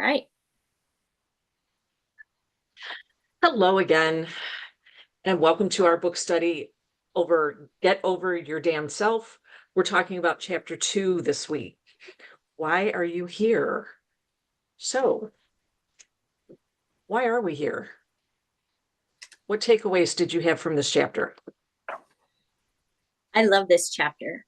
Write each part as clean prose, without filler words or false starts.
right. Hello again, and welcome to our book study over Get Over Your Damn Self. We're talking about chapter 2 this week. Why are you here? So, why are we here? What takeaways did you have from this chapter? I love this chapter.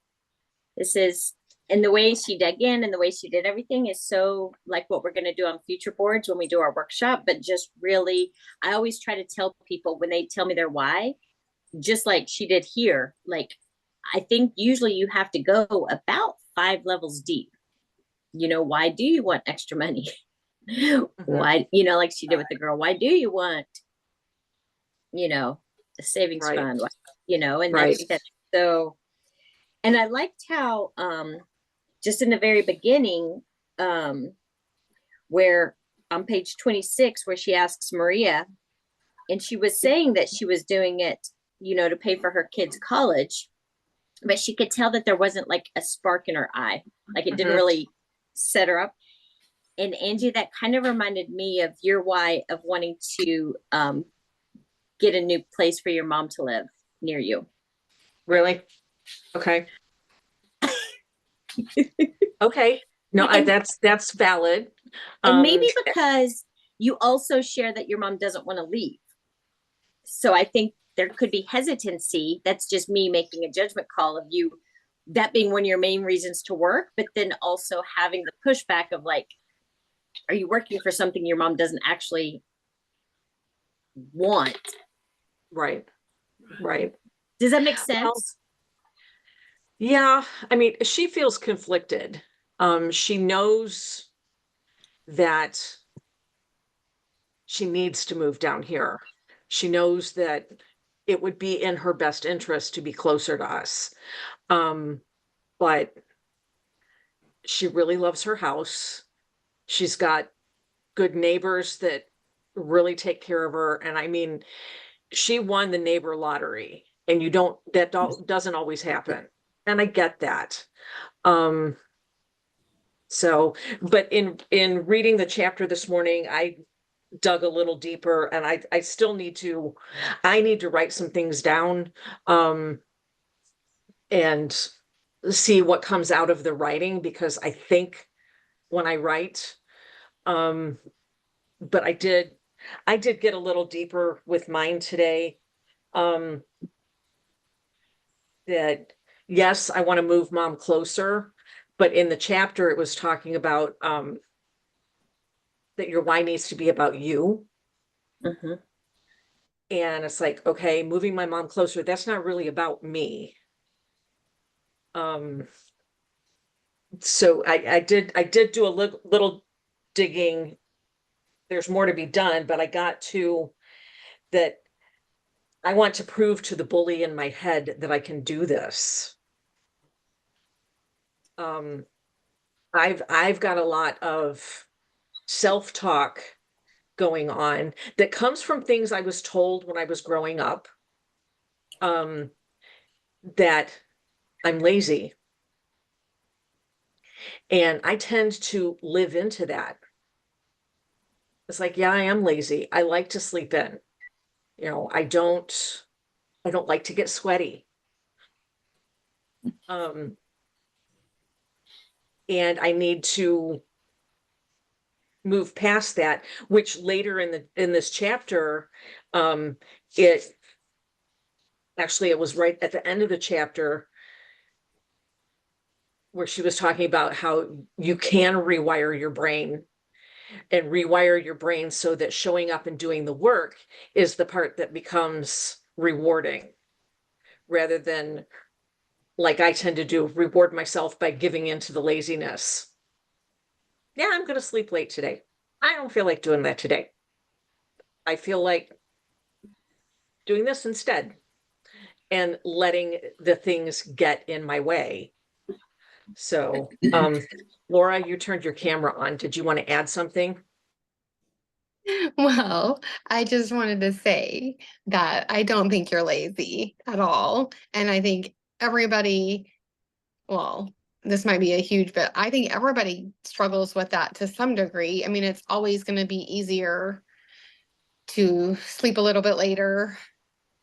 This is, and the way she dug in and the way she did everything is so like what we're going to do on future boards when we do our workshop. But just really, I always try to tell people when they tell me their why, just like she did here, like I think usually you have to go about 5 levels deep. Why do you want extra money? Mhm. Why, like she did with the girl, why do you want, you know, a savings Right, fund? And I right. think that's so, and I liked how just in the very beginning, um, where on page 26, where she asks Maria, and she was saying that she was doing it, to pay for her kids' college, but she could tell that there wasn't like a spark in her eye. Like it didn't Mhm. really set her up. And Angie, that kind of reminded me of your why of wanting to get a new place for your mom to live near you. Really? Okay. Okay. No, and that's valid. and maybe Um, because you also share that your mom doesn't want to leave. So I think there could be hesitancy. That's just me making a judgment call of you, that being one of your main reasons to work, but then also having the pushback of like, are you working for something your mom doesn't actually want? right, right. Does that make Well, sense? yeah, I mean, she feels conflicted. She knows that she needs to move down here. She knows that it would be in her best interest to be closer to us. Um, but she really loves her house. She's got good neighbors that really take care of her. And I mean, she won the neighbor lottery, and doesn't always happen. And I get that. Um, but in reading the chapter this morning, I dug a little deeper, and I still need to write some things down, um and see what comes out of the writing, because I think when I write, um but I did get a little deeper with mine today. um that yes, I want to move mom closer, but in the chapter it was talking about that your why needs to be about you. Mm-hmm. And it's like, okay, moving my mom closer, that's not really about me. Um, so I did do a little digging. There's more to be done, but I got to that I want to prove to the bully in my head that I can do this. Um, I've got a lot of self-talk going on that comes from things I was told when I was growing up, um, that I'm lazy. And I tend to live into that. It's like, yeah, I am lazy. I like to sleep in. I don't like to get sweaty. Um, and I need to move past that, which later in this chapter, um, it it was right at the end of the chapter where she was talking about how you can rewire your brain so that showing up and doing the work is the part that becomes rewarding, rather than, like I tend to do, reward myself by giving into the laziness. Yeah, I'm going to sleep late today. I don't feel like doing that today. I feel like doing this instead, and letting the things get in my way. So, Laura, you turned your camera on. Did you want to add something? Well, I just wanted to say that I don't think you're lazy at all. And I think everybody, well, this might be a huge, but I think everybody struggles with that to some degree. I mean, it's always going to be easier to sleep a little bit later,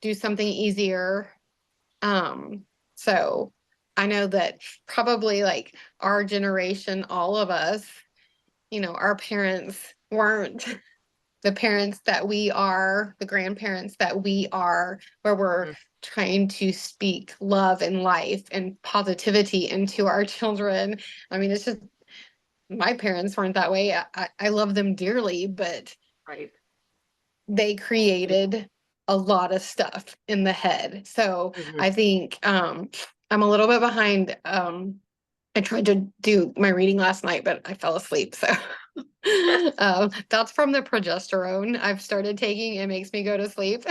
do something easier. So I know that probably like our generation, all of us, you know, our parents weren't the parents that we are, the grandparents that we are, where we're Mm. trying to speak love and life and positivity into our children. I mean, it's just my parents weren't that way. I love them dearly, but Right. they created a lot of stuff in the head. So Mhm. I think I'm a little bit behind. I tried to do my reading last night, but I fell asleep. So that's from the progesterone I've started taking. It makes me go to sleep.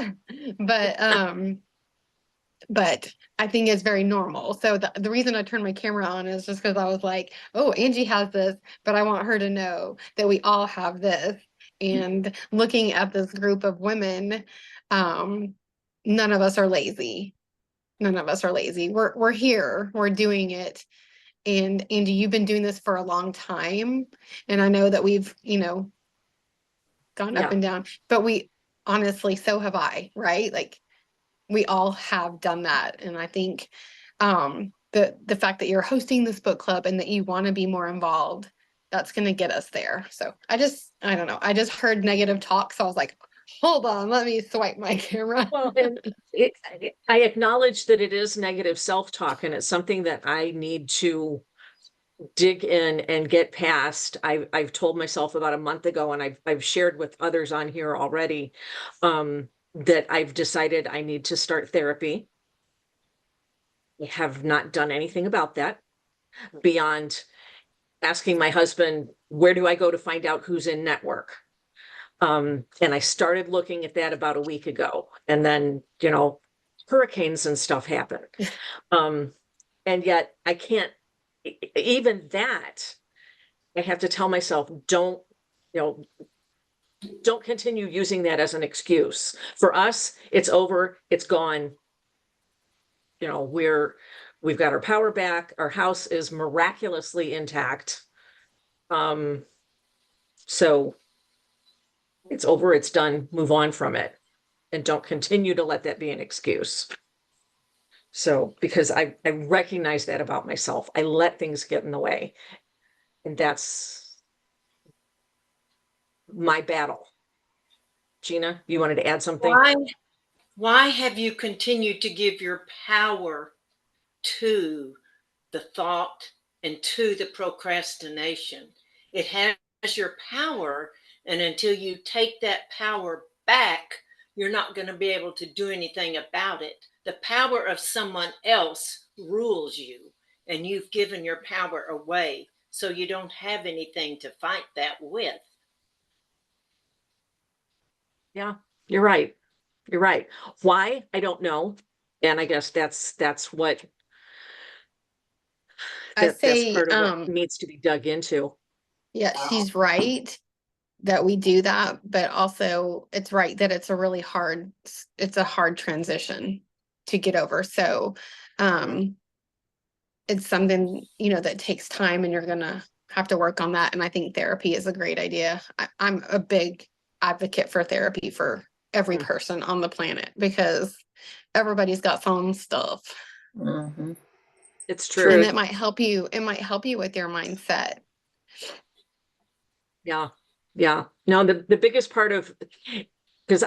But I think it's very normal. So the reason I turned my camera on is just because I was like, oh, Angie has this, but I want her to know that we all have this. And looking at this group of women, none of us are lazy. None of us are lazy. We're here. We're doing it. And Andy, you've been doing this for a long time. And I know that we've, you know, gone up Yeah. and down, but we honestly, so have I, right? Like we all have done that. And I think the fact that you're hosting this book club and that you want to be more involved, that's going to get us there. So I don't know. I just heard negative talk. So I was like, hold on, let me swipe my camera. Well, and I acknowledge that it is negative self-talk, and it's something that I need to dig in and get past. I've told myself about a month ago, and I've shared with others on here already, that I've decided I need to start therapy. I have not done anything about that beyond asking my husband, where do I go to find out who's in network? And I started looking at that about a week ago, and then, hurricanes and stuff happened. And yet I can't, even that, I have to tell myself, don't continue using that as an excuse. For us, it's over, it's gone. We've got our power back, our house is miraculously intact. So it's over, it's done, move on from it. And don't continue to let that be an excuse. So, because I recognize that about myself, I let things get in the way. And that's my battle. Gina, you wanted to add something? Why have you continued to give your power to the thought and to the procrastination? It has your power, and until you take that power back, you're not going to be able to do anything about it. The power of someone else rules you, and you've given your power away, so you don't have anything to fight that with. Yeah, you're right. You're right. Why? I don't know. And I guess that's what I that's say, part of what needs to be dug into. yeah, she's right that we do that, but also it's right that it's a hard transition to get over. So, it's something, that takes time and you're gonna have to work on that. And I think therapy is a great idea. I'm a big advocate for therapy for every Mm. person on the planet because everybody's got some stuff. Mhm. It's And true. it might help you with your mindset. Yeah. Yeah. No, the biggest part of, because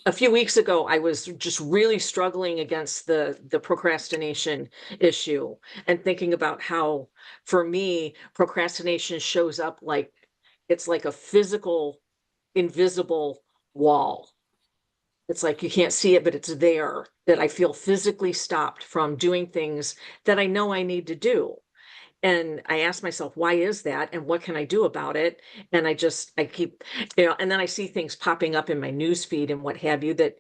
a few weeks ago, I was just really struggling against the procrastination issue and thinking about how, for me, procrastination shows up like it's like a physical, invisible wall. It's like you can't see it, but it's there, that I feel physically stopped from doing things that I know I need to do. And I ask myself, why is that? And what can I do about it? And I keep, and then I see things popping up in my news feed and what have you that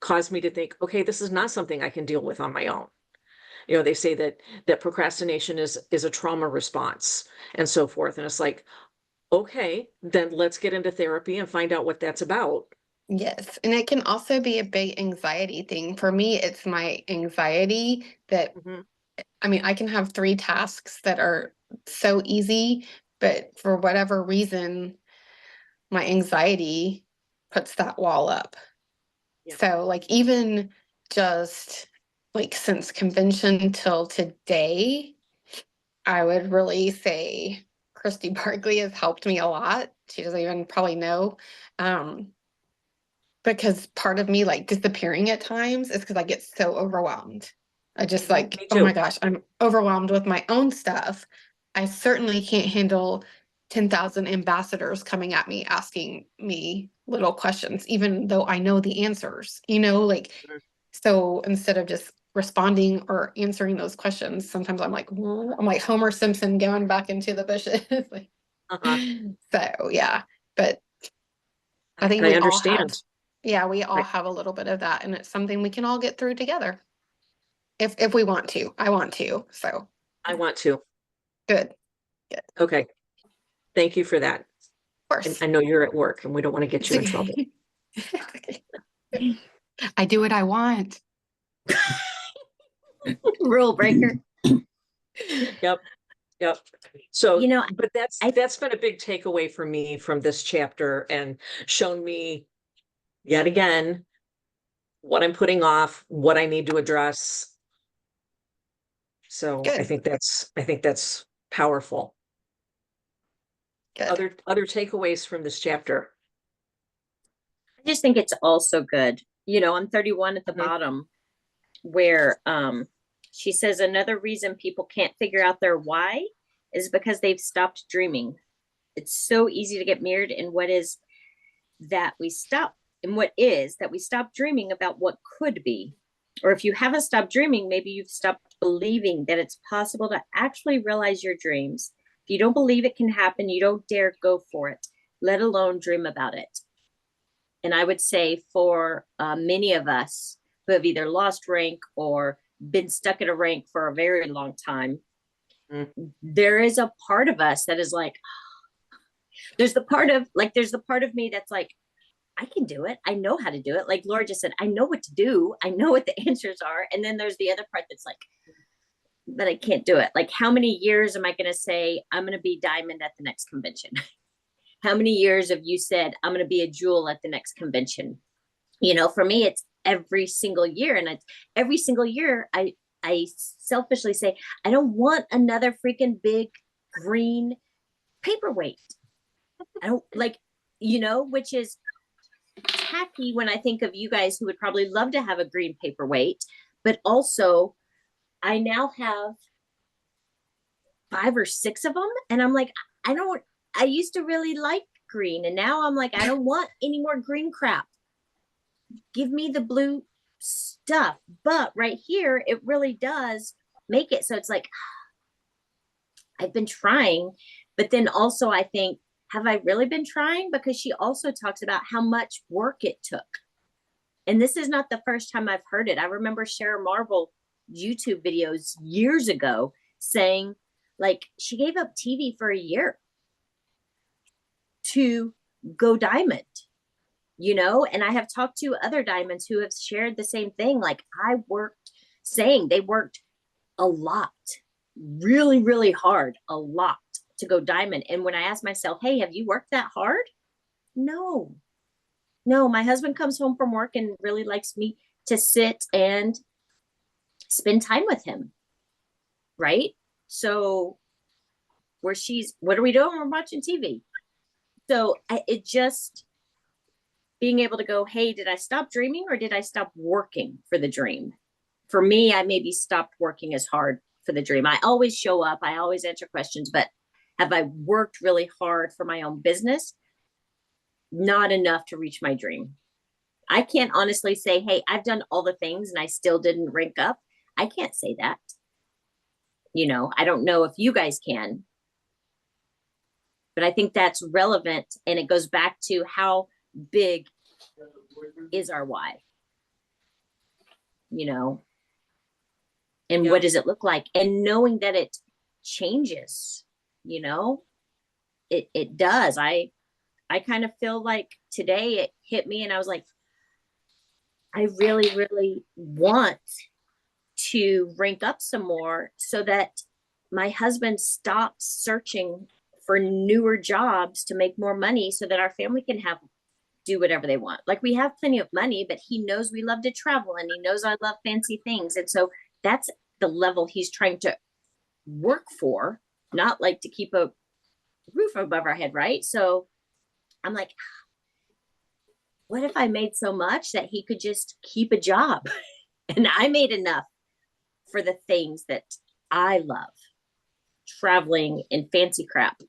cause me to think, okay, this is not something I can deal with on my own. They say that procrastination is a trauma response and so forth. And it's like, okay, then let's get into therapy and find out what that's about. Yes. And it can also be a big anxiety thing. For me, it's my anxiety that Mhm. I mean, I can have 3 tasks that are so easy, but for whatever reason, my anxiety puts that wall up. Yeah. So like even just like since convention till today, I would really say Christy Barkley has helped me a lot. She doesn't even probably know. Because part of me like disappearing at times is because I get so overwhelmed. I just like, Me oh my too. gosh, I'm overwhelmed with my own stuff. I certainly can't handle 10,000 ambassadors coming at me asking me little questions, even though I know the answers, like, Mhm. so instead of just responding or answering those questions, sometimes I'm like Homer Simpson going back into the bushes. Like, Uh-huh. so yeah, but I think And I we all have, understand. yeah, we all Right. have a little bit of that, and it's something we can all get through together. If we want to. I want to, so I want to. good. Okay. Thank you for that. Of And course. I know you're at work and we don't want to get It's you in trouble. okay. I do what I want. Rule breaker. Yep. Yep. So, You know, but I that's been a big takeaway for me from this chapter and shown me yet again what I'm putting off, what I need to address. So Good. I think that's powerful. Good. Other takeaways from this chapter. just think it's also good. I'm 31 at the Mhm. bottom where she says another reason people can't figure out their why is because they've stopped dreaming. It's so easy to get mirrored in what is that we stop dreaming about what could be. Or if you haven't stopped dreaming, maybe you've stopped believing that it's possible to actually realize your dreams. If you don't believe it can happen, you don't dare go for it, let alone dream about it. And I would say for many of us who have either lost rank or been stuck at a rank for a very long time, there is a part of us that is like, there's the part of me that's like, I can do it. I know how to do it. Like Laura just said, I know what to do. I know what the answers are. And then there's the other part that's like, but I can't do it. Like, how many years am I going to say I'm going to be diamond at the next convention? How many years have you said I'm going to be a jewel at the next convention? For me, it's every single year. And it's every single year I selfishly say, I don't want another freaking big green paperweight. I don't like, which is tacky when I think of you guys who would probably love to have a green paperweight, but also I now have 5 or 6 of them. And I'm like, I used to really like green. And now I'm like, I don't want any more green crap. Give me the blue stuff. But right here, it really does make it so it's like, I've been trying. But then also, I think, have I really been trying? Because she also talks about how much work it took. And this is not the first time I've heard it. I remember Shara Marble YouTube videos years ago saying, like, she gave up TV for a year to go diamond, and I have talked to other diamonds who have shared the same thing. Like, saying they worked a lot, really, really hard, a lot to go diamond. And when I asked myself, hey, have you worked that hard? No, my husband comes home from work and really likes me to sit and spend time with him. Right. So what are we doing? We're watching TV. So it just being able to go, hey, did I stop dreaming or did I stop working for the dream? For me, I maybe stopped working as hard for the dream. I always show up, I always answer questions, but have I worked really hard for my own business? Not enough to reach my dream. I can't honestly say, hey, I've done all the things and I still didn't rank up. I can't say that. I don't know if you guys can, but I think that's relevant. And it goes back to how big is our why, and what does it look like? And knowing that it changes, it does. I kind of feel like today it hit me and I was like, I really, really want to rank up some more so that my husband stops searching for newer jobs to make more money so that our family can do whatever they want. Like, we have plenty of money, but he knows we love to travel and he knows I love fancy things. And so that's the level he's trying to work for, not like to keep a roof above our head, right? So I'm like, what if I made so much that he could just keep a job and I made enough for the things that I love, traveling and fancy crap. Do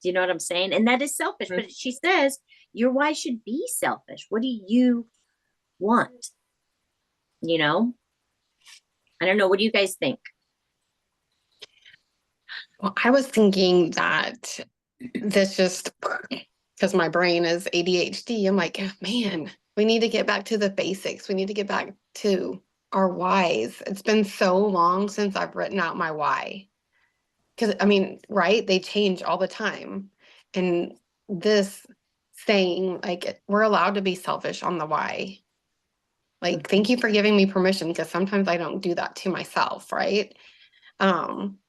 you know what I'm saying? And that is selfish, but she says your why should be selfish. What do you want? You know, I don't know. What do you guys think? Well, I was thinking that this just because my brain is ADHD, I'm like, man, we need to get back to the basics. We need to get back to our whys. It's been so long since I've written out my why. Because, I mean, right? They change all the time. And this saying, like, we're allowed to be selfish on the why. Like, thank you for giving me permission, because sometimes I don't do that to myself, right?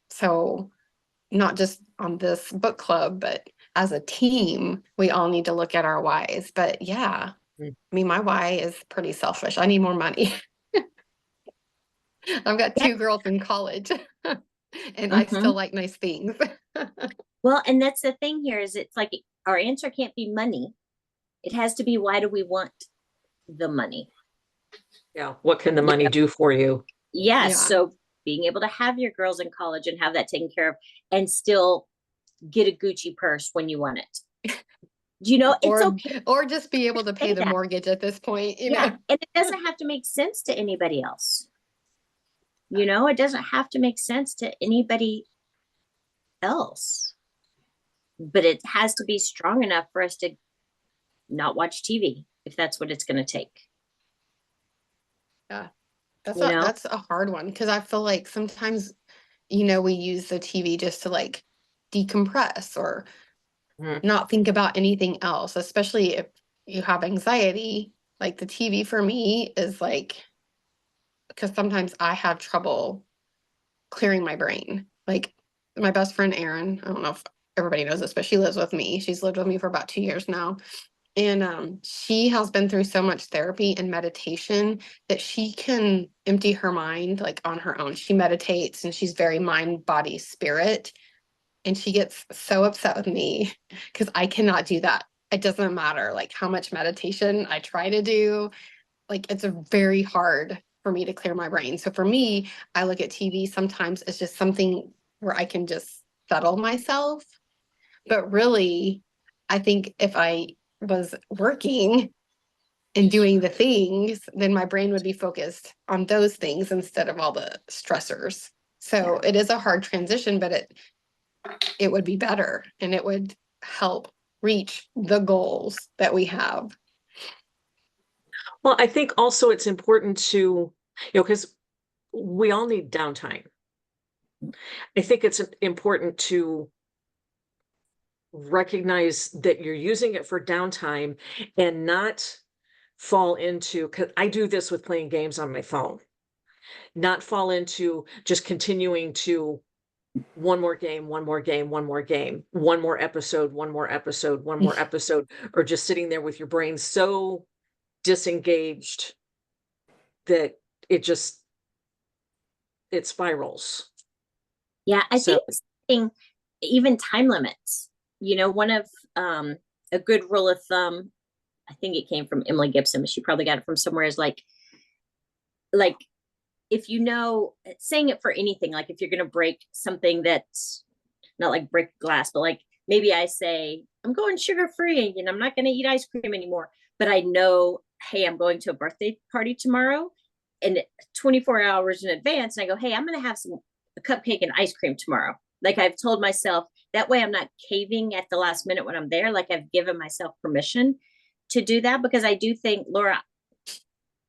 So not just on this book club, but as a team, we all need to look at our whys. But yeah, I mean, my why is pretty selfish. I need more money. I've got 2 girls in college and I still like nice things. Well, and that's the thing here is it's like our answer can't be money. It has to be, why do we want the money? Yeah. What can the money do for you? Yes. Yeah. So being able to have your girls in college and have that taken care of and still get a Gucci purse when you want it. You know, it's okay. Or just be able to pay the that. mortgage at this point, you Yeah. know. And it doesn't have to make sense to anybody else. You know, it doesn't have to make sense to anybody else. But it has to be strong enough for us to not watch TV if that's what it's going to take. That's You know? that's a hard one, because I feel like sometimes, you know, we use the TV just to like decompress or not think about anything else, especially if you have anxiety. Like, the TV for me is like, because sometimes I have trouble clearing my brain. Like, my best friend Erin, I don't know if everybody knows this, but she lives with me. She's lived with me for about 2 years now. And she has been through so much therapy and meditation that she can empty her mind like on her own. She meditates and she's very mind, body, spirit. And she gets so upset with me because I cannot do that. It doesn't matter like how much meditation I try to do. Like, it's very hard for me to clear my brain. So for me, I look at TV sometimes as just something where I can just settle myself. But really, I think if I was working and doing the things, then my brain would be focused on those things instead of all the stressors. So it is a hard transition, but it would be better and it would help reach the goals that we have. Well, I think also it's important to, you know, because we all need downtime. I think it's important to recognize that you're using it for downtime and not fall into, because I do this with playing games on my phone, not fall into just continuing to one more game, one more game, one more game, one more episode, one more episode, one more episode, or just sitting there with your brain so disengaged that it spirals. Yeah, I So- think setting even time limits. You know, one of a good rule of thumb, I think it came from Emily Gibson, but she probably got it from somewhere, is like if you know, saying it for anything, like if you're going to break something that's not like break glass, but like maybe I say, I'm going sugar free and I'm not going to eat ice cream anymore. But I know, hey, I'm going to a birthday party tomorrow and 24 hours in advance. And I go, hey, I'm going to have a cupcake and ice cream tomorrow. Like, I've told myself that way I'm not caving at the last minute when I'm there. Like, I've given myself permission to do that, because I do think Laura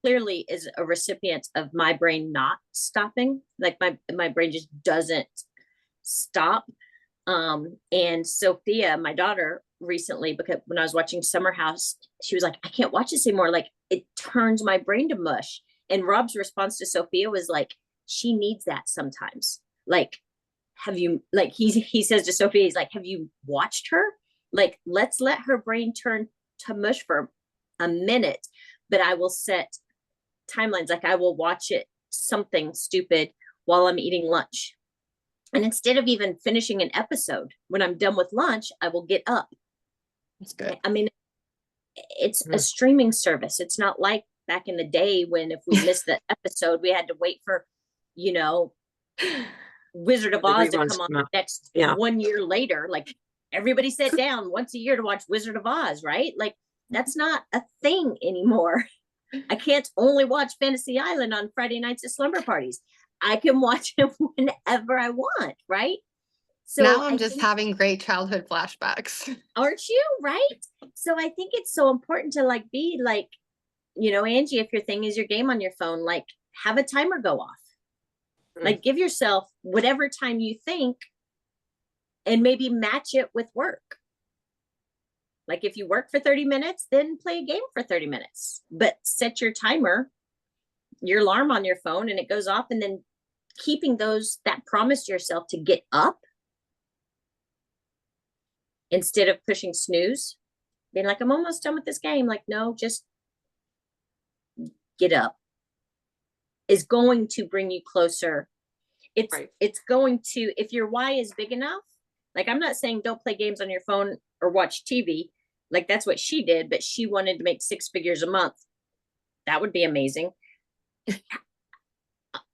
clearly is a recipient of my brain not stopping. Like, my brain just doesn't stop. And Sophia, my daughter, recently, because when I was watching Summer House, she was like, I can't watch this anymore. Like, it turns my brain to mush. And Rob's response to Sophia was like, she needs that sometimes. Like, have you, like, he says to Sophia, he's like, have you watched her? Like, let's let her brain turn to mush for a minute, but I will set timelines. Like, I will watch it something stupid while I'm eating lunch. And instead of even finishing an episode, when I'm done with lunch, I will get up. That's good. I mean, it's a streaming service. It's not like back in the day when if we missed the episode, we had to wait for, you know, Wizard of The Oz to reruns come on come out. next Yeah. 1 year later. Like, everybody sat down once a year to watch Wizard of Oz, right? Like, that's not a thing anymore. I can't only watch Fantasy Island on Friday nights at slumber parties. I can watch it whenever I want, right? So Now I'm I just think- having great childhood flashbacks. aren't you, right? So I think it's so important to like be like, you know, Angie, if your thing is your game on your phone, like have a timer go off. Like give yourself whatever time you think and maybe match it with work. Like if you work for 30 minutes, then play a game for 30 minutes, but set your timer, your alarm on your phone, and it goes off, and then keeping those that promise to yourself to get up instead of pushing snooze, being like, I'm almost done with this game. Like, no, just get up is going to bring you closer. It's Right. it's going to, if your why is big enough, like I'm not saying don't play games on your phone or watch TV. Like that's what she did, but she wanted to make 6 figures a month. That would be amazing.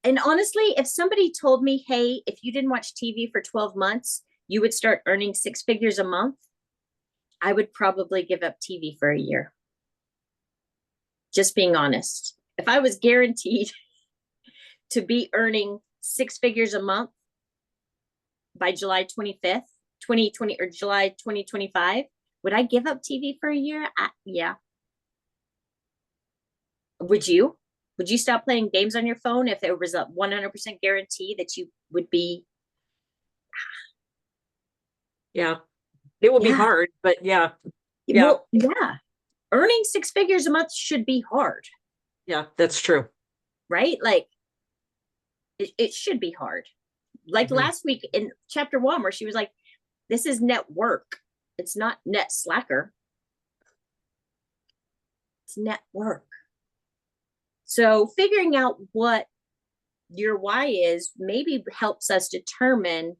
And honestly, if somebody told me, hey, if you didn't watch TV for 12 months, you would start earning 6 figures a month, I would probably give up TV for a year. Just being honest. If I was guaranteed to be earning 6 figures a month by July 25th, 2020 or July 2025, would I give up TV for a year? Yeah. Would you? Would you stop playing games on your phone if there was a 100% guarantee that you would be? Yeah. It would be Yeah. hard, but yeah. Yeah. Well, yeah. Earning 6 figures a month should be hard, Yeah, that's true. right? Like it should be hard. Like Mhm. last week in chapter 1, where she was like, this is net work. It's not net slacker. It's net work. So figuring out what your why is maybe helps us determine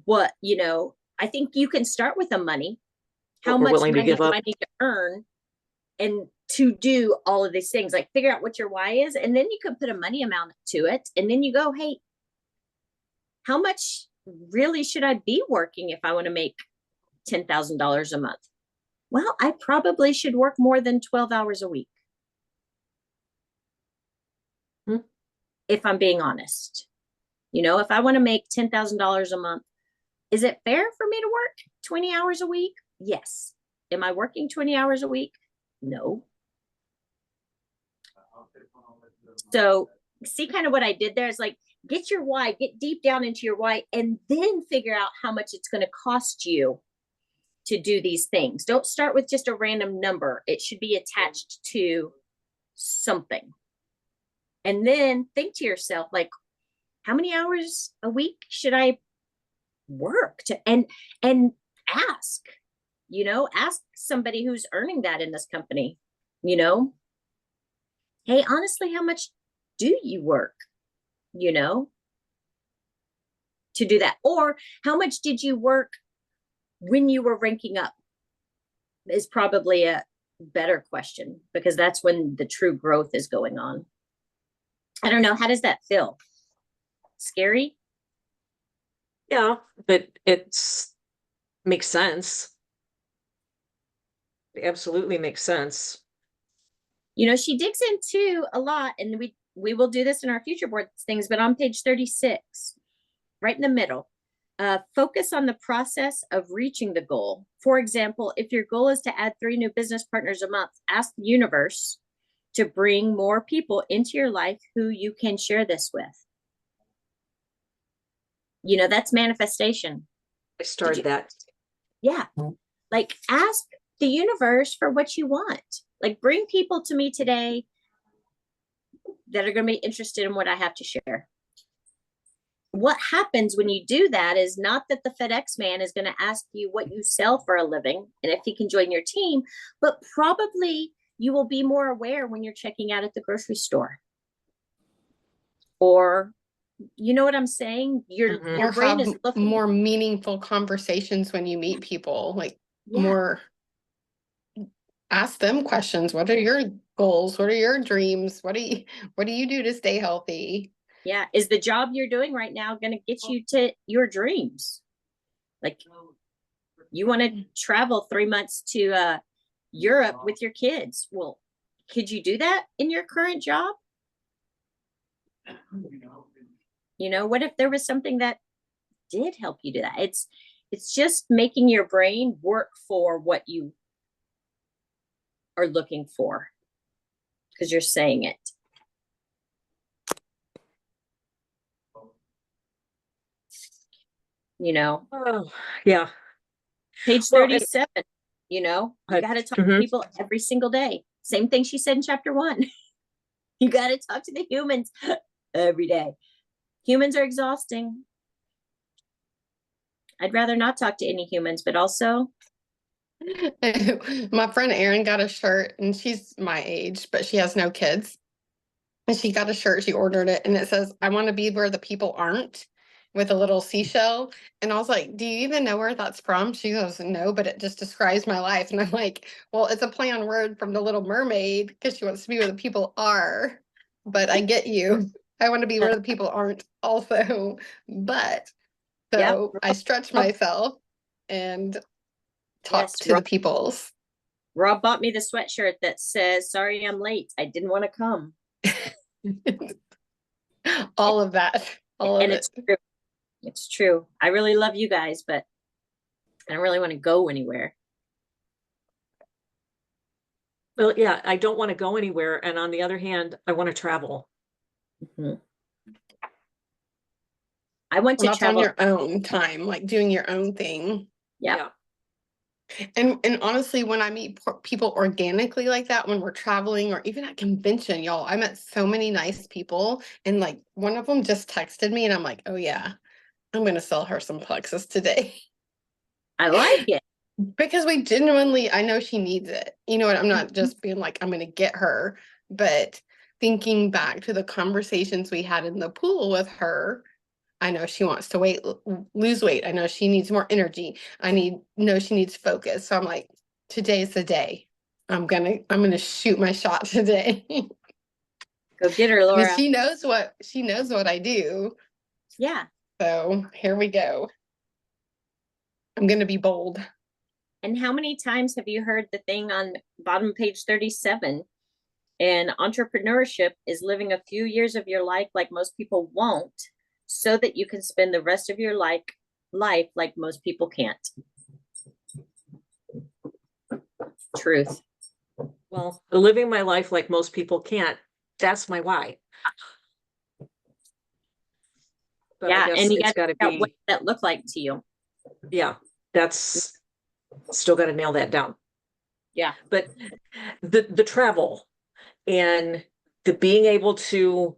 what, you know, I think you can start with the money. How What we're much willing to money give do up. I need to earn and to do all of these things? Like figure out what your why is, and then you can put a money amount to it. And then you go, hey, how much really should I be working if I want to make $10,000 a month? Well, I probably should work more than 12 hours a week. If I'm being honest, you know, if I want to make $10,000 a month, is it fair for me to work 20 hours a week? Yes. Am I working 20 hours a week? No. So see kind of what I did there is like, get your why, get deep down into your why, and then figure out how much it's going to cost you to do these things. Don't start with just a random number. It should be attached to something. And then think to yourself, like, how many hours a week should I work to, and ask, you know, ask somebody who's earning that in this company, you know, hey, honestly, how much do you work, you know, to do that? Or how much did you work when you were ranking up is probably a better question, because that's when the true growth is going on. I don't know. How does that feel? Scary? Yeah, but it's makes sense. It absolutely makes sense. You know, she digs into a lot, and we will do this in our future board things, but on page 36, right in the middle, focus on the process of reaching the goal. For example, if your goal is to add 3 new business partners a month, ask the universe to bring more people into your life who you can share this with. You know, that's manifestation. I started that. Yeah. Like ask the universe for what you want. Like bring people to me today that are going to be interested in what I have to share. What happens when you do that is not that the FedEx man is going to ask you what you sell for a living and if he can join your team, but probably you will be more aware when you're checking out at the grocery store. Or, you know what I'm saying? Your Mhm. your Or brain have is looking. more meaningful conversations when you meet people, like Yeah. more ask them questions. What are your goals? What are your dreams? What do you do to stay healthy? Yeah. Is the job you're doing right now going to get you to your dreams? Like, you want to travel 3 months to Europe with your kids. Well, could you do that in your current job? You know, what if there was something that did help you do that? It's just making your brain work for what you are looking for because you're saying it. You know, Oh, yeah. page Well, 37, you know, you I- got to talk to mhm. people every single day. Same thing she said in chapter 1. You got to talk to the humans every day. Humans are exhausting. I'd rather not talk to any humans, but also, My friend Erin got a shirt and she's my age, but she has no kids. And she got a shirt, she ordered it, and it says, I want to be where the people aren't, with a little seashell. And I was like, do you even know where that's from? She goes, no, but it just describes my life. And I'm like, well, it's a play on word from The Little Mermaid because she wants to be where the people are. But I get you. I want to be where the people aren't also. But yep. so I stretch myself and talk Yes, to the peoples. Rob bought me the sweatshirt that says, sorry, I'm late. I didn't want to come. All of that. All of And it. it's true. It's true. I really love you guys, but I don't really want to go anywhere. Well, yeah, I don't want to go anywhere. And on the other hand, I want to travel. Mhm. I want Well, to that's on travel. your own time, like doing your own thing. Yeah. And honestly, when I meet people organically like that, when we're traveling or even at convention, y'all, I met so many nice people. And like one of them just texted me and I'm like, oh yeah, I'm gonna sell her some plexus today. I like it. Because we genuinely, I know she needs it. You know what? I'm not just being like, I'm gonna get her, but thinking back to the conversations we had in the pool with her, I know she wants to lose weight. I know she needs more energy. Know she needs focus. So I'm like, today's the day. I'm gonna shoot my shot today. Go get her, And Laura. she knows what I do. Yeah. So here we go. I'm gonna be bold. And how many times have you heard the thing on bottom page 37? And entrepreneurship is living a few years of your life like most people won't, so that you can spend the rest of your life like most people can't. Truth. Well, living my life like most people can't. That's my why. But Yeah, I guess and you it's got to got what be, that look like to you. yeah, that's still got to nail that down. Yeah. But the travel and the being able to,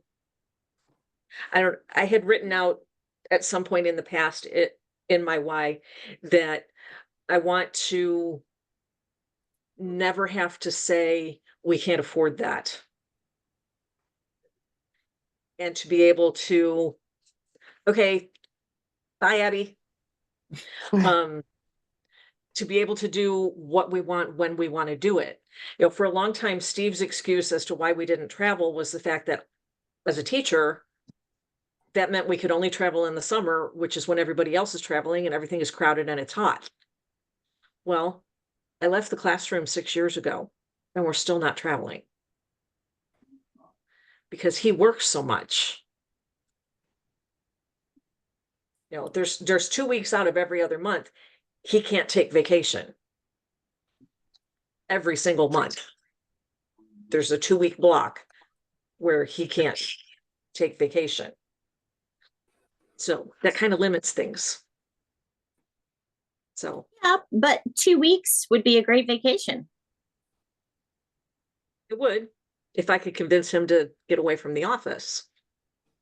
I had written out at some point in the past in my why that I want to never have to say we can't afford that. And to be able to, okay, bye, Abby. To be able to do what we want when we want to do it. You know, for a long time, Steve's excuse as to why we didn't travel was the fact that as a teacher, that meant we could only travel in the summer, which is when everybody else is traveling and everything is crowded and it's hot. Well, I left the classroom 6 years ago and we're still not traveling because he works so much. You know, there's 2 weeks out of every other month. He can't take vacation. Every single month. There's a 2-week block where he can't take vacation. So that kind of limits things. So Yeah, but 2 weeks would be a great vacation. it would. if I could convince him to get away from the office.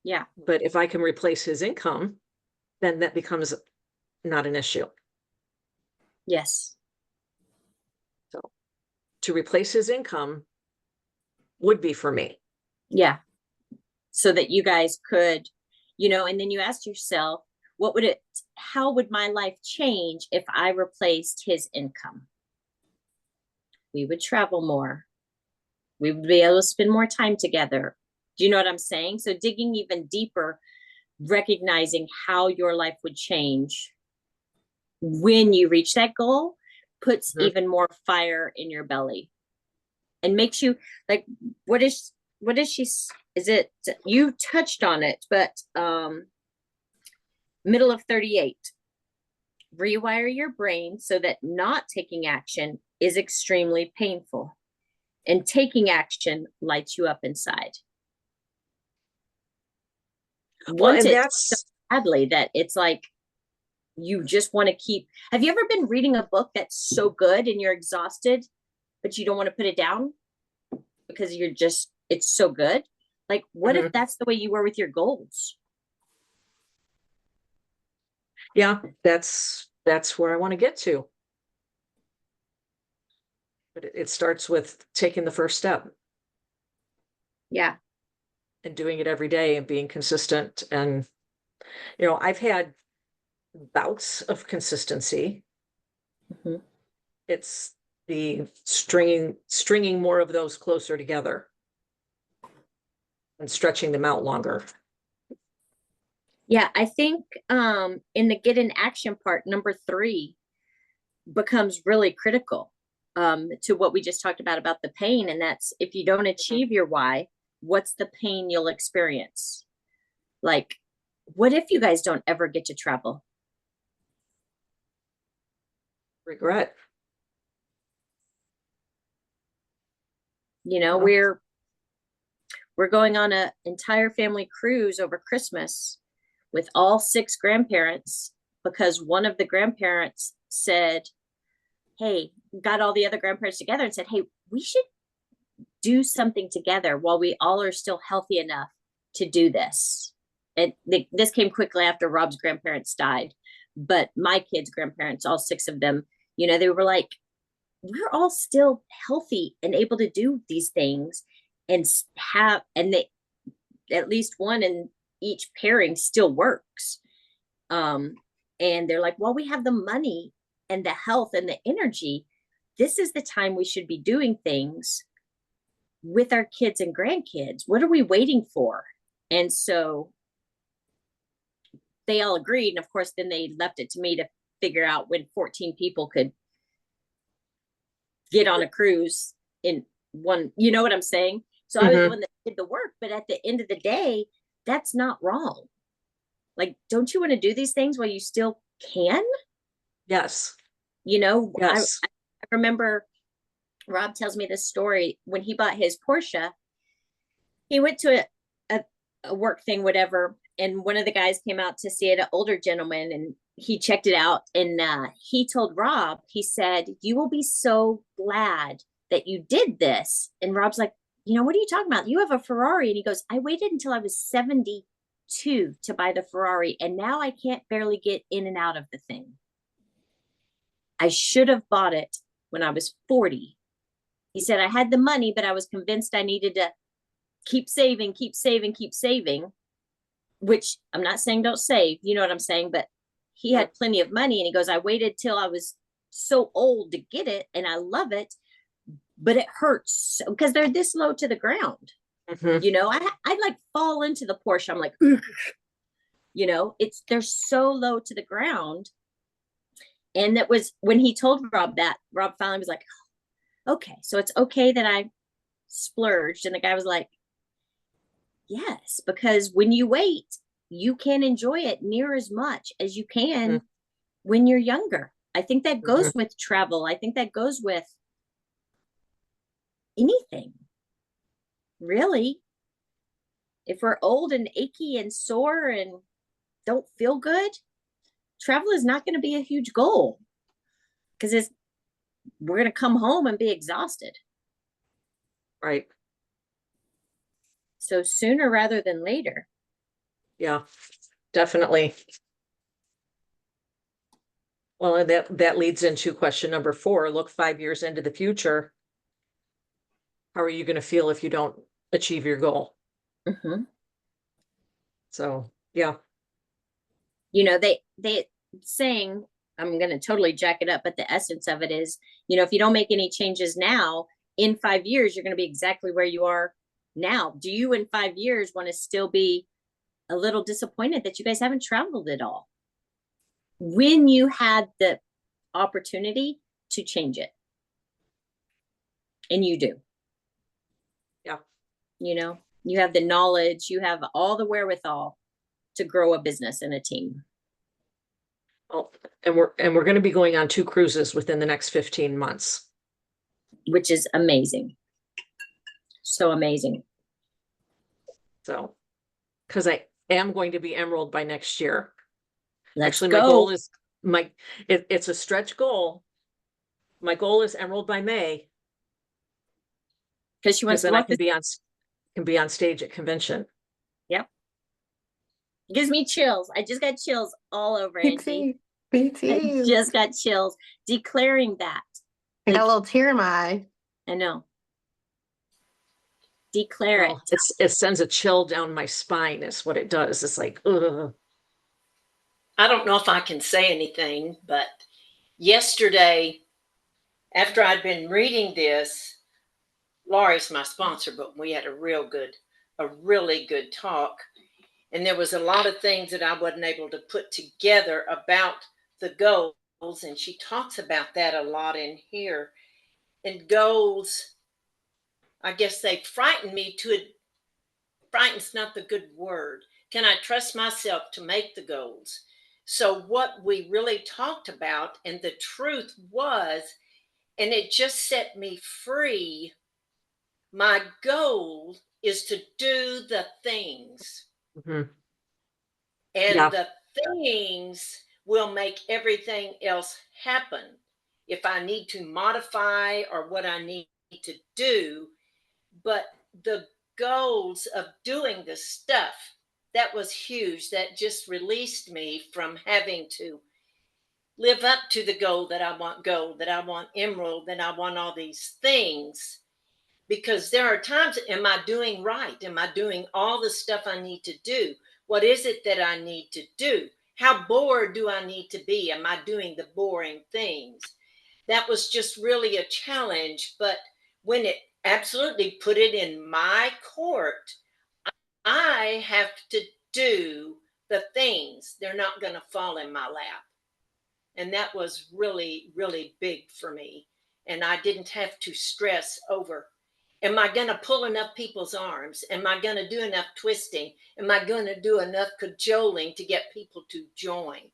Yeah. But if I can replace his income, then that becomes not an issue. Yes. To replace his income would be for me. Yeah. So that you guys could, and then you asked yourself, how would my life change if I replaced his income? We would travel more. We would be able to spend more time together. Do you know what I'm saying? So digging even deeper, recognizing how your life would change when you reach that goal puts even more fire in your belly and makes you like, what is she, is it, you touched on it, but middle of 38, rewire your brain so that not taking action is extremely painful and taking action lights you up inside. Well, Want and it that's so badly that it's like you just want to keep. Have you ever been reading a book that's so good and you're exhausted, but you don't want to put it down because it's so good? Like, what if that's the way you were with your goals? yeah, that's where I want to get to. But it starts with taking the first step. Yeah. And doing it every day and being consistent. And, I've had bouts of consistency. Mhm. It's the stringing more of those closer together and stretching them out longer. Yeah, I think in the get in action part, number 3 becomes really critical to what we just talked about the pain. And that's, if you don't achieve your why, what's the pain you'll experience? Like, what if you guys don't ever get to travel? Regret. Yeah. We're going on an entire family cruise over Christmas with all 6 grandparents because one of the grandparents said, hey, got all the other grandparents together and said, hey, we should do something together while we all are still healthy enough to do this. And this came quickly after Rob's grandparents died, but my kids' grandparents, all 6 of them, they were like, we're all still healthy and able to do these things and they, at least one in each pairing still works. And they're like, well, we have the money and the health and the energy. This is the time we should be doing things with our kids and grandkids. What are we waiting for? And so they all agreed. And of course, then they left it to me to figure out when 14 people could get on a cruise in one, you know what I'm saying? So I was the one that did the work, but at the end of the day, that's not wrong. Like, don't you want to do these things while you still can? Yes. Yes. I remember Rob tells me this story when he bought his Porsche. He went to a work thing, whatever, and one of the guys came out to see it, an older gentleman, and he checked it out. And he told Rob, he said, you will be so glad that you did this. And Rob's like, what are you talking about? You have a Ferrari. And he goes, I waited until I was 72 to buy the Ferrari, and now I can't barely get in and out of the thing. I should have bought it when I was 40. He said, I had the money, but I was convinced I needed to keep saving, which I'm not saying don't save, you know what I'm saying? But he had plenty of money, and he goes, I waited till I was so old to get it, and I love it, but it hurts because they're this low to the ground. I like fall into the Porsche. I'm like, they're so low to the ground. And that was when he told Rob that, Rob finally was like, okay, so it's okay that I splurged. And the guy was like, yes, because when you wait, you can enjoy it near as much as you can when you're younger. I think that goes with travel. I think that goes with anything, really. If we're old and achy and sore and don't feel good, travel is not going to be a huge goal because we're going to come home and be exhausted. Right. So sooner rather than later. Yeah, definitely. Well, and that leads into question number 4. Look 5 years into the future. How are you going to feel if you don't achieve your goal? Mhm. So, yeah. You know, they saying, I'm going to totally jack it up, but the essence of it is, you know, if you don't make any changes now, in 5 years, you're going to be exactly where you are now. Do you in 5 years want to still be a little disappointed that you guys haven't traveled at all when you had the opportunity to change it? And you do. Yeah. You know, you have the knowledge, you have all the wherewithal to grow a business and a team. Well, and we're going to be going on 2 cruises within the next 15 months. Which is amazing. So amazing. So, because I am going to be Emerald by next year. Let's Actually, go. my goal is it's a stretch goal. My goal is Emerald by May. Because she wants Because to then I walk can be on stage at convention. Yep. It gives me chills. I just got chills all over, Me Angie. too. Me I too. just got chills declaring that. I got a Like, little tear in my eye. I know. Declare Well, it. it sends a chill down my spine is what it does. It's like, ugh. I don't know if I can say anything, but yesterday, after I'd been reading this, Laurie's my sponsor, but we had a really good talk. And there was a lot of things that I wasn't able to put together about the goals. And she talks about that a lot in here. And goals, I guess they frighten me to it. Frighten's not the good word. Can I trust myself to make the goals? So what we really talked about, and the truth was, and it just set me free. My goal is to do the things, Mhm. and Yeah. the things will make everything else happen. If I need to modify or what I need to do, but the goals of doing the stuff, that was huge. That just released me from having to live up to the goal, that I want Emerald, that I want all these things. Because there are times, am I doing right? Am I doing all the stuff I need to do? What is it that I need to do? How bored do I need to be? Am I doing the boring things? That was just really a challenge. But when it absolutely put it in my court, I have to do the things. They're not going to fall in my lap. And that was really, really big for me. And I didn't have to stress over, am I going to pull enough people's arms? Am I going to do enough twisting? Am I going to do enough cajoling to get people to join?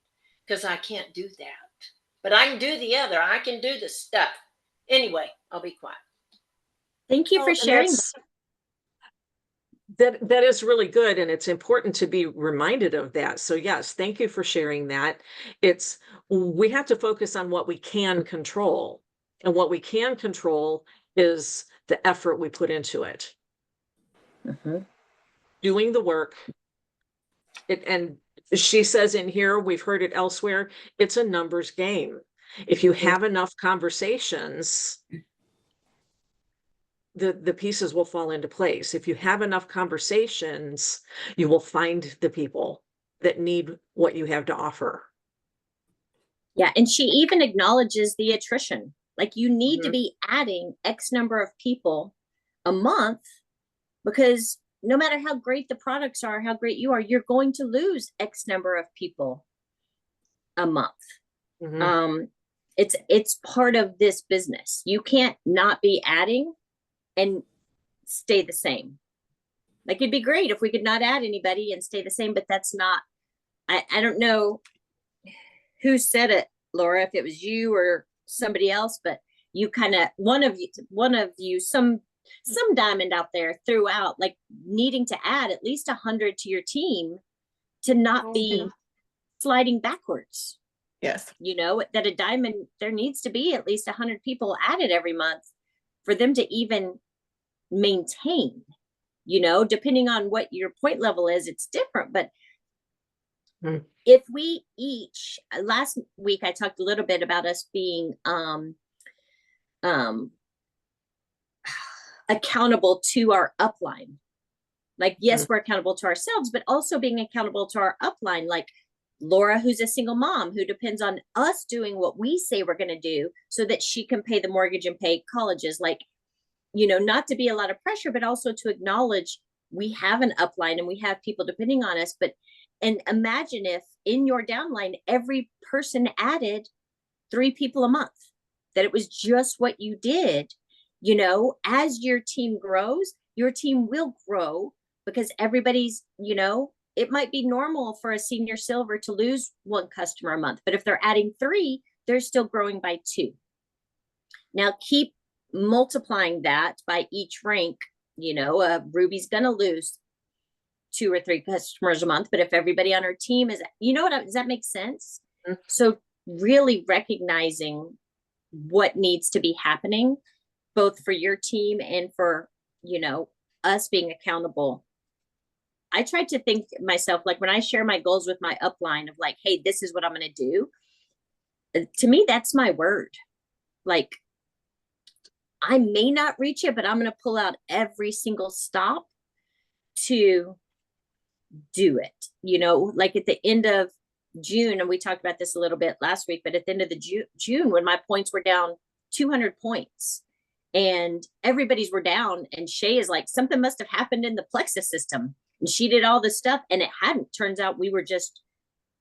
Because I can't do that. But I can do the other. I can do the stuff. Anyway, I'll be quiet. Thank you Well, for and sharing. that is really good, and it's important to be reminded of that. So yes, thank you for sharing that. We have to focus on what we can control, and what we can control is the effort we put into it, Mhm. doing the work. And she says in here, we've heard it elsewhere, it's a numbers game. If you have enough conversations, the pieces will fall into place. If you have enough conversations, you will find the people that need what you have to offer. Yeah. And she even acknowledges the attrition. Like, you need to Mhm. be adding X number of people a month, because no matter how great the products are, how great you are, you're going to lose X number of people a month. Mhm. It's part of this business. You can't not be adding and stay the same. Like, it'd be great if we could not add anybody and stay the same, but that's not. I don't know who said it, Laura, if it was you or somebody else, but you kind of, one of you, some diamond out there threw out, like, needing to add at least 100 to your team to not be sliding backwards. Yes. You know, that a diamond, there needs to be at least 100 people added every month for them to even maintain. you know, depending on what your point level is, it's different. But Hmm. if we each, last week I talked a little bit about us being accountable to our upline. Like, yes, we're accountable to ourselves, but also being accountable to our upline. Like Laura, who's a single mom who depends on us doing what we say we're going to do so that she can pay the mortgage and pay colleges. Like, you know, not to be a lot of pressure, but also to acknowledge we have an upline and we have people depending on us. But, and imagine if in your downline, every person added 3 people a month, that it was just what you did. You know, as your team grows, your team will grow because everybody's, you know, it might be normal for a senior silver to lose 1 customer a month, but if they're adding 3, they're still growing by 2. Now keep multiplying that by each rank. You know, Ruby's gonna lose 2 or 3 customers a month, but if everybody on her team is, you know what, does that make sense? Mhm. So really recognizing what needs to be happening, both for your team and for, you know, us being accountable. I tried to think myself, like when I share my goals with my upline of like, hey, this is what I'm going to do. To me, that's my word. Like, I may not reach it, but I'm going to pull out every single stop to do it. You know, like at the end of June, and we talked about this a little bit last week, but at the end of the June, when my points were down 200 points and everybody's were down, and Shay is like, something must have happened in the plexus system. And she did all this stuff and it hadn't. Turns out we were just,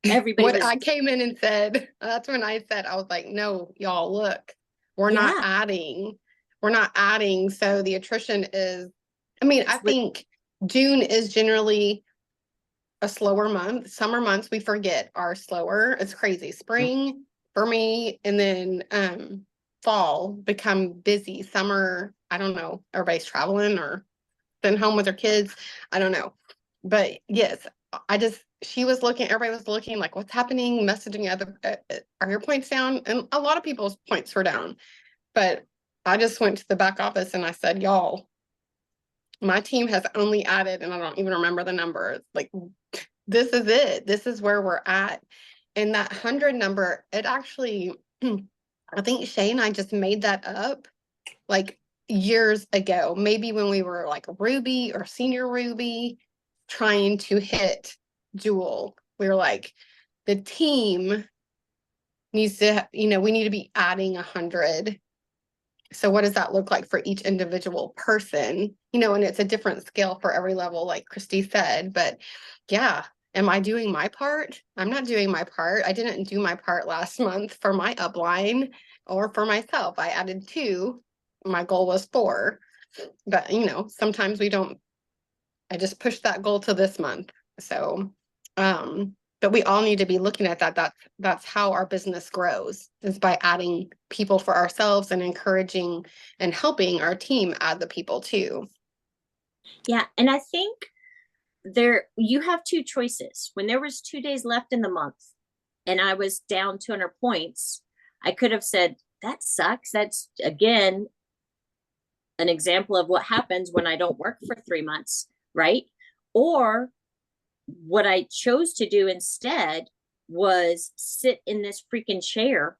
everybody What was, I came in and said, that's when I said, I was like, no, y'all, look, we're Yeah. not adding. We're not adding. So the attrition is, I mean, I think June is generally a slower month. Summer months, we forget, are slower. It's crazy. Spring for me, and then fall become busy. Summer, I don't know, everybody's traveling or been home with their kids. I don't know. But yes, she was looking, everybody was looking like, what's happening? Messaging other, are your points down? And a lot of people's points were down. But I just went to the back office and I said, y'all, my team has only added, and I don't even remember the number. Like, this is it. This is where we're at. And that 100 number, it actually, I think Shay and I just made that up like years ago, maybe when we were like Ruby or senior Ruby trying to hit Jewel. We were like, the team needs to, you know, we need to be adding 100. So what does that look like for each individual person? You know, and it's a different scale for every level, like Christy said. But yeah, am I doing my part? I'm not doing my part. I didn't do my part last month for my upline or for myself. I added 2. My goal was 4. But, you know, sometimes we don't, I just pushed that goal to this month. So, but we all need to be looking at that. That's how our business grows, is by adding people for ourselves and encouraging and helping our team add the people too. yeah. And I think you have 2 choices. When there was 2 days left in the month and I was down 200 points, I could have said, that sucks. That's again an example of what happens when I don't work for 3 months, right? Or what I chose to do instead was sit in this freaking chair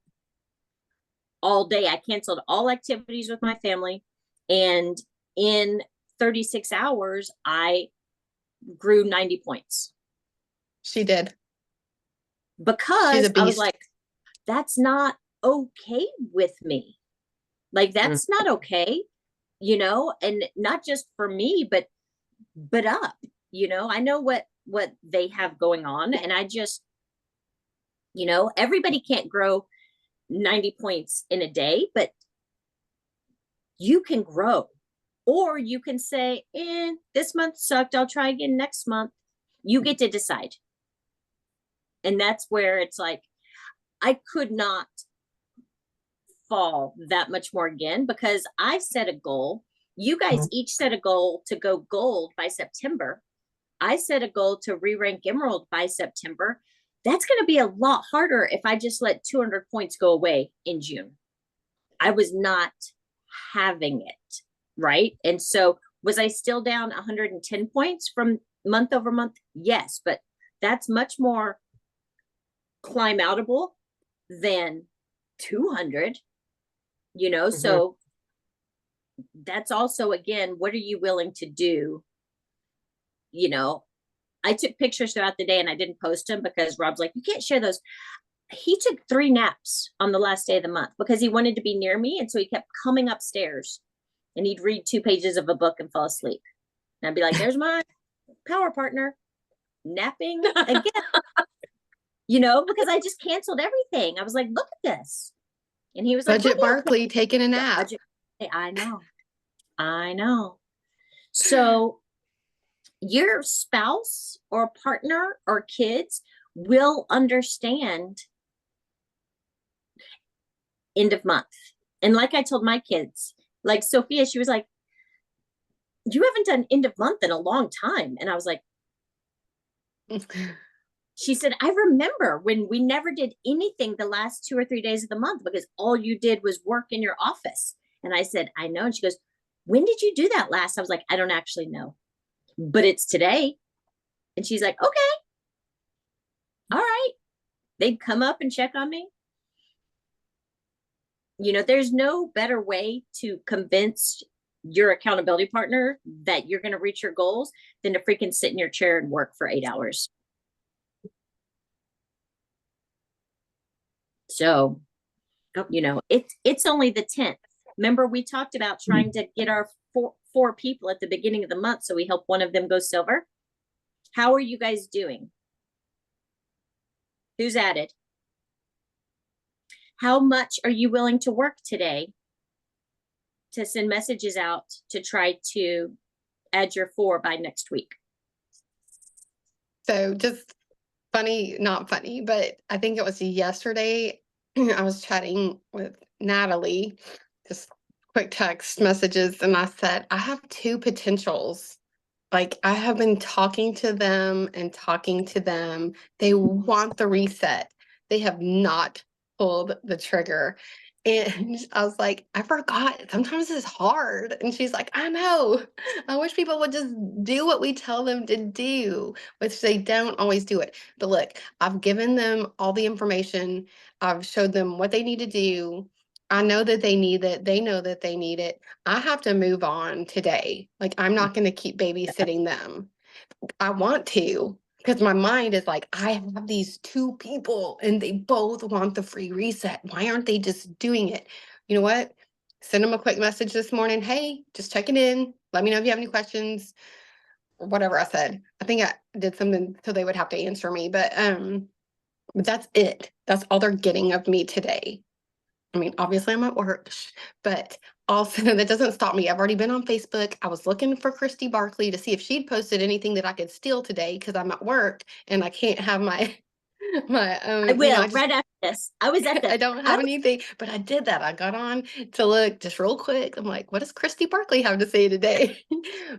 all day. I canceled all activities with my family, and in 36 hours, I grew 90 points. She did. Because I was like, that's not okay with me. Like, that's not okay, you know, and not just for me, but up, you know, I know what they have going on. And I just, you know, everybody can't grow 90 points in a day, but you can grow. Or you can say, this month sucked, I'll try again next month. You get to decide. And that's where it's like, I could not fall that much more again, because I set a goal. You guys each set a goal to go gold by September. I set a goal to re-rank emerald by September. That's going to be a lot harder if I just let 200 points go away in June. I was not having it, right? And so Was I still down 110 points from month over month? Yes, but that's much more climb outable than 200, so that's also, again, what are you willing to do? I took pictures throughout the day and I didn't post them because Rob's like, you can't share those. He took 3 naps on the last day of the month because he wanted to be near me. And so he kept coming upstairs and he'd read 2 pages of a book and fall asleep. And I'd be like, there's my power partner napping again, because I just canceled everything. I was like, look at this. And he was like, Budget Barkley taking a nap. I know. So your spouse or partner or kids will understand end of month. And like I told my kids, like Sophia, she was like, you haven't done end of month in a long time. And I was like, she said, I remember when we never did anything the last 2 or 3 days of the month because all you did was work in your office. And I said, I know. And she goes, when did you do that last? I was like, I don't actually know, but it's today. And she's like, okay, all right. They'd come up and check on me. There's no better way to convince your accountability partner that you're going to reach your goals than to freaking sit in your chair and work for 8 hours. So, it's only the 10th. Remember, we talked about trying to get our four people at the beginning of the month, so we help one of them go silver. How are you guys doing? Who's added? How much are you willing to work today to send messages out to try to add your 4 by next week? So just funny, not funny, but I think it was yesterday. I was chatting with Natalie, just quick text messages, and I said, I have 2 potentials. Like, I have been talking to them and talking to them. They want the reset. They have not pulled the trigger. And I was like, I forgot. Sometimes it's hard. And she's like, I know. I wish people would just do what we tell them to do, which they don't always do it. But look, I've given them all the information. I've showed them what they need to do. I know that they need it. They know that they need it. I have to move on today. Like, I'm not going to keep babysitting them. I want to, because my mind is like, I have these 2 people and they both want the free reset. Why aren't they just doing it? You know what? Send them a quick message this morning. Hey, just checking in. Let me know if you have any questions or whatever I said. I think I did something so they would have to answer me, but that's it. That's all they're getting of me today. I mean, obviously I'm at work, but also that doesn't stop me. I've already been on Facebook. I was looking for Christy Barkley to see if she'd posted anything that I could steal today because I'm at work and I can't have my I will right after this. I was at I don't have anything, but I did that. I got on to look just real quick. I'm like, what does Christy Barkley have to say today?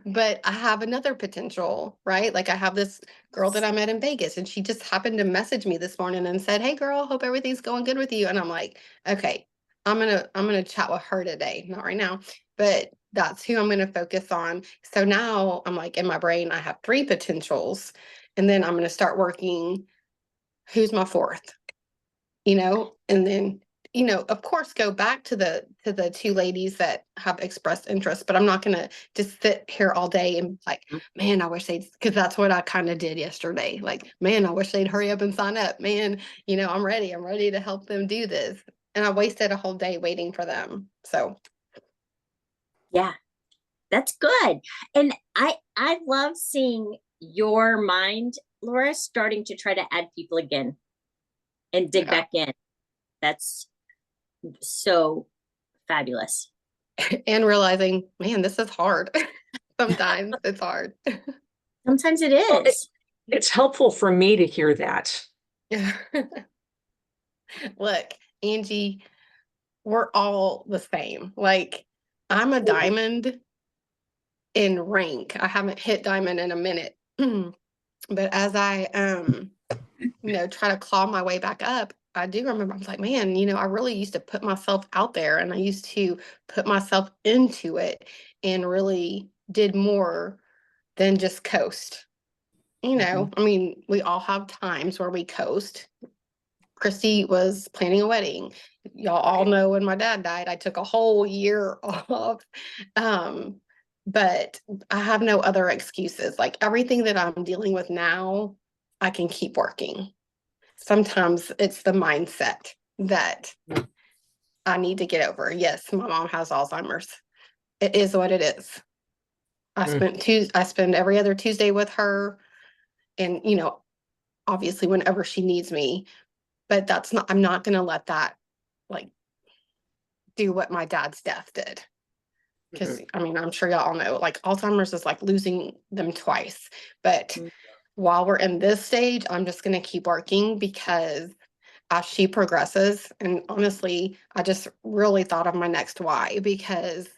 But I have another potential, right? Like, I have this girl that I met in Vegas and she just happened to message me this morning and said, hey girl, hope everything's going good with you. And I'm like, okay, I'm gonna chat with her today. Not right now, but that's who I'm gonna focus on. So now I'm like, in my brain, I have 3 potentials, and then I'm gonna start working. Who's my 4th? And then, of course, go back to the 2 ladies that have expressed interest, but I'm not gonna just sit here all day and like, man, I wish they'd, because that's what I kind of did yesterday. Like, man, I wish they'd hurry up and sign up. Man, I'm ready to help them do this. And I wasted a whole day waiting for them. So yeah, that's good. And I love seeing your mind, Laura, starting to try to add people again and dig back in. That's so fabulous. And realizing, man, this is hard. Sometimes it's hard. Sometimes it is. Well, it's helpful for me to hear that. Look, Angie, we're all the same. Like, I'm a diamond in rank. I haven't hit diamond in a minute. But as I try to claw my way back up, I do remember I was like, man, I really used to put myself out there and I used to put myself into it and really did more than just coast. You know, I mean, we all have times where we coast. Christy was planning a wedding. Y'all all know when my dad died, I took a whole year off. But I have no other excuses. Like everything that I'm dealing with now, I can keep working. Sometimes it's the mindset that I need to get over. Yes, my mom has Alzheimer's. It is what it is. I spend every other Tuesday with her, and you know, obviously whenever she needs me, but I'm not gonna let that like do what my dad's death did. Because I mean, I'm sure y'all all know, like Alzheimer's is like losing them twice. But Mm. while we're in this stage, I'm just gonna keep working because as she progresses, and honestly, I just really thought of my next why because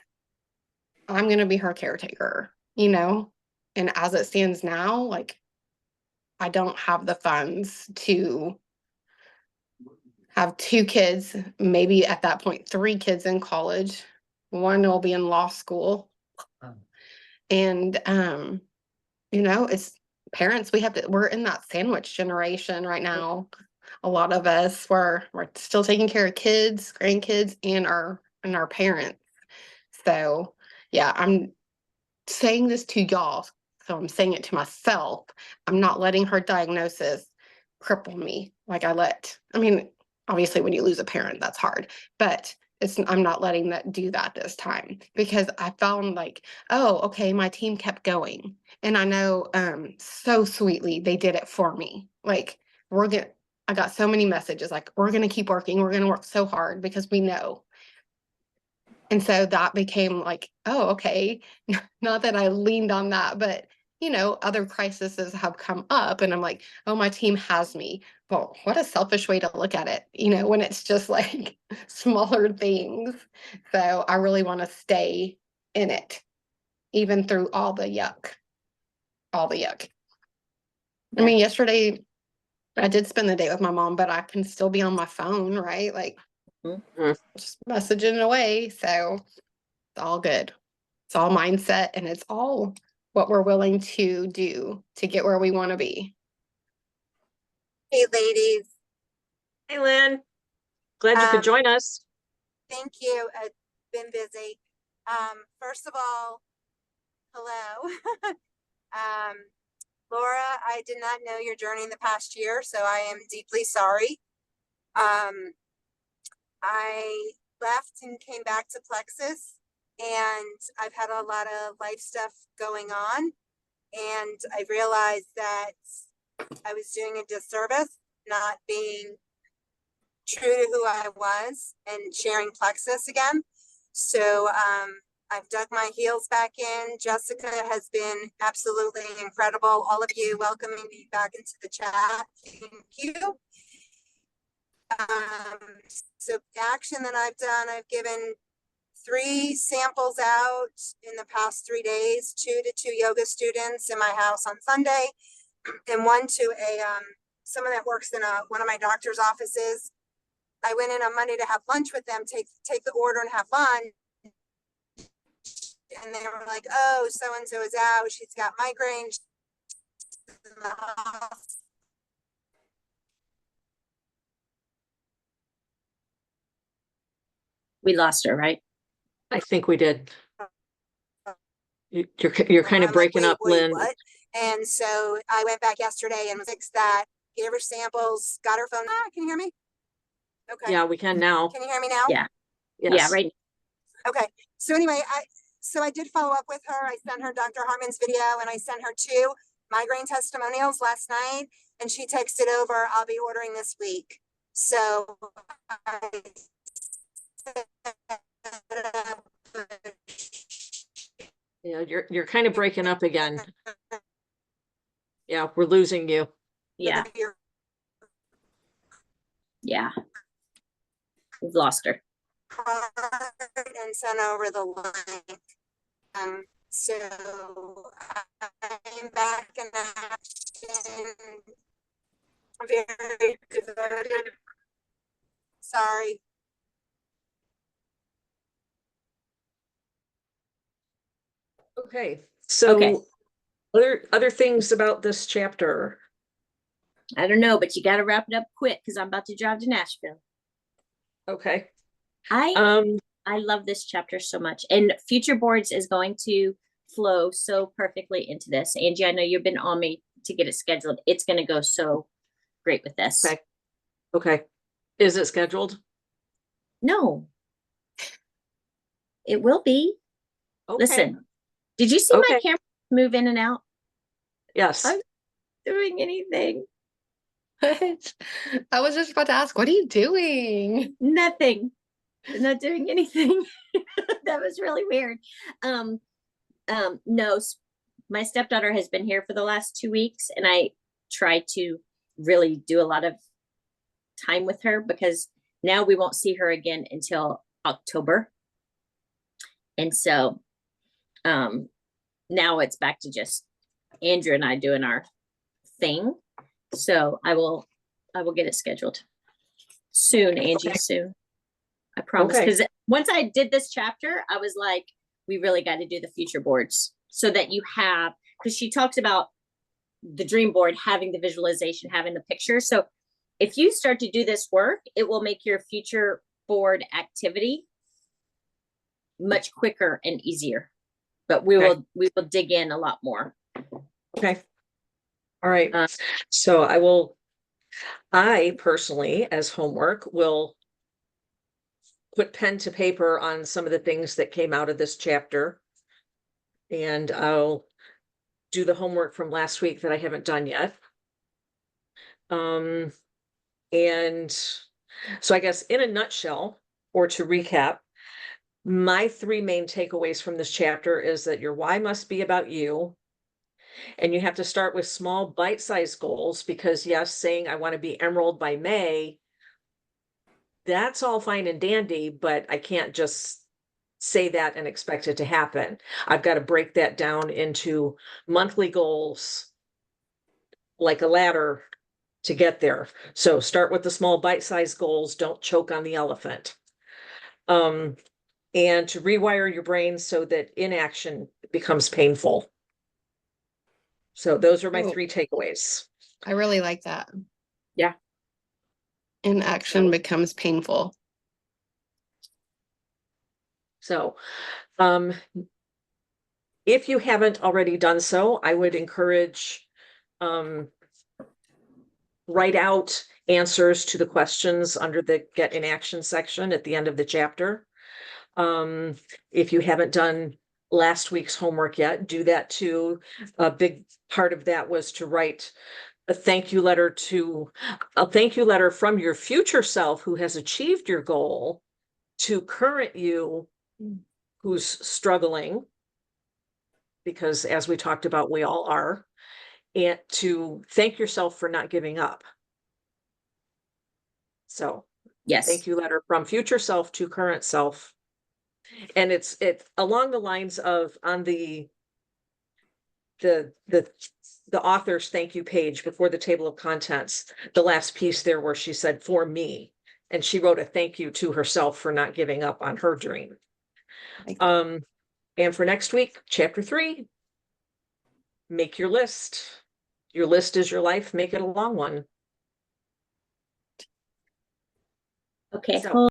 I'm gonna be her caretaker, you know? And as it stands now, like I don't have the funds to have 2 kids, maybe at that point, 3 kids in college. One will be in law school. And you know, it's parents, we're in that sandwich generation right now. A lot of us we're still taking care of kids, grandkids, and our parents. So yeah, I'm saying this to y'all, so I'm saying it to myself. I'm not letting her diagnosis cripple me like I mean, obviously when you lose a parent, that's hard, but I'm not letting that do that this time because I found like, oh, okay, my team kept going. And I know so sweetly they did it for me. Like I got so many messages like, we're gonna keep working, we're gonna work so hard because we know. And so that became like, oh, okay. Not that I leaned on that, but you know, other crises have come up and I'm like, oh, my team has me. Well, what a selfish way to look at it, you know, when it's just like smaller things. So I really want to stay in it, even through all the yuck, all the yuck. I mean, yesterday I did spend the day with my mom, but I can still be on my phone, right? Like just messaging away. So it's all good. It's all mindset and it's all what we're willing to do to get where we want to be. Hey, ladies. Hey, Lynn. Glad you could join us. Thank you. I've been busy. First of all, hello. Laura, I did not know your journey in the past year, so I am deeply sorry. I left and came back to Plexus, and I've had a lot of life stuff going on, and I realized that I was doing a disservice not being true to who I was and sharing Plexus again. So I've dug my heels back in. Jessica has been absolutely incredible. All of you welcoming me back into the chat. Thank you. So the action that I've done, I've given 3 samples out in the past 3 days, 2 to 2 yoga students in my house on Sunday, and 1 to someone that works in one of my doctor's offices. I went in on Monday to have lunch with them, take the order and have lunch. And they were like, oh, so-and-so is out. She's got migraine. She's in the hospital. We lost her, right? I think we did. You're kind of I'm breaking like, up, Lynn. what? And so I went back yesterday and fixed that, gave her samples, got her phone. Can you hear me? Okay. Yeah, we can now. Can you hear me now? Yeah. Yes. Yeah, right. Okay. So anyway, I did follow up with her. I sent her Dr. Hartman's video and I sent her 2 migraine testimonials last night, and she texted over, I'll be ordering this week. So Yeah, you're kind of breaking up again. Yeah, we're losing you. Yeah. Yeah. We've lost her. and sent over the link. So I'm back in action. Very devoted. Sorry. Okay, so other things about this chapter. I don't know, but you got to wrap it up quick because I'm about to drive to Nashville. Okay. I Um, I love this chapter so much, and future boards is going to flow so perfectly into this. Angie, I know you've been on me to get it scheduled. It's going to go so great with this. okay. Okay. Is it scheduled? No, it will be. Okay. Listen, did you see my Okay. camera move in and out? Yes. I'm doing anything. I was just about to ask, what are you doing? Nothing. Not doing anything. That was really weird. No, my stepdaughter has been here for the last 2 weeks, and I try to really do a lot of time with her because now we won't see her again until October. And so now it's back to just Andrew and I doing our thing. So I will get it scheduled soon, Angie, Okay. soon. I promise. Okay. Because once I did this chapter, I was like, we really got to do the future boards so that you have, because she talks about the dream board having the visualization, having the picture. So if you start to do this work, it will make your future board activity much quicker and easier. But we Okay. will dig in a lot more. Okay. All right. Uh, So I personally, as homework, will put pen to paper on some of the things that came out of this chapter. And I'll do the homework from last week that I haven't done yet. And so I guess in a nutshell, or to recap, my 3 main takeaways from this chapter is that your why must be about you. And you have to start with small bite-sized goals because yes, saying I want to be Emerald by May, that's all fine and dandy, but I can't just say that and expect it to happen. I've got to break that down into monthly goals, like a ladder to get there. So start with the small bite-sized goals, don't choke on the elephant. And to rewire your brain so that inaction becomes painful. So those are my Oh. 3 takeaways. I really like that. Yeah. Inaction becomes painful. So, if you haven't already done so, I would encourage, write out answers to the questions under the Get in Action section at the end of the chapter. If you haven't done last week's homework yet, do that too. A big part of that was to write a thank you letter from your future self who has achieved your goal to current you who's struggling, because as we talked about, we all are, and to thank yourself for not giving up. So Yes. thank you letter from future self to current self. And it's along the lines of on the author's thank you page before the table of contents, the last piece there where she said for me, and she wrote a thank you to herself for not giving up on her dream. And for next week, chapter 3, make your list. Your list is your life, make it a long one. Okay. So-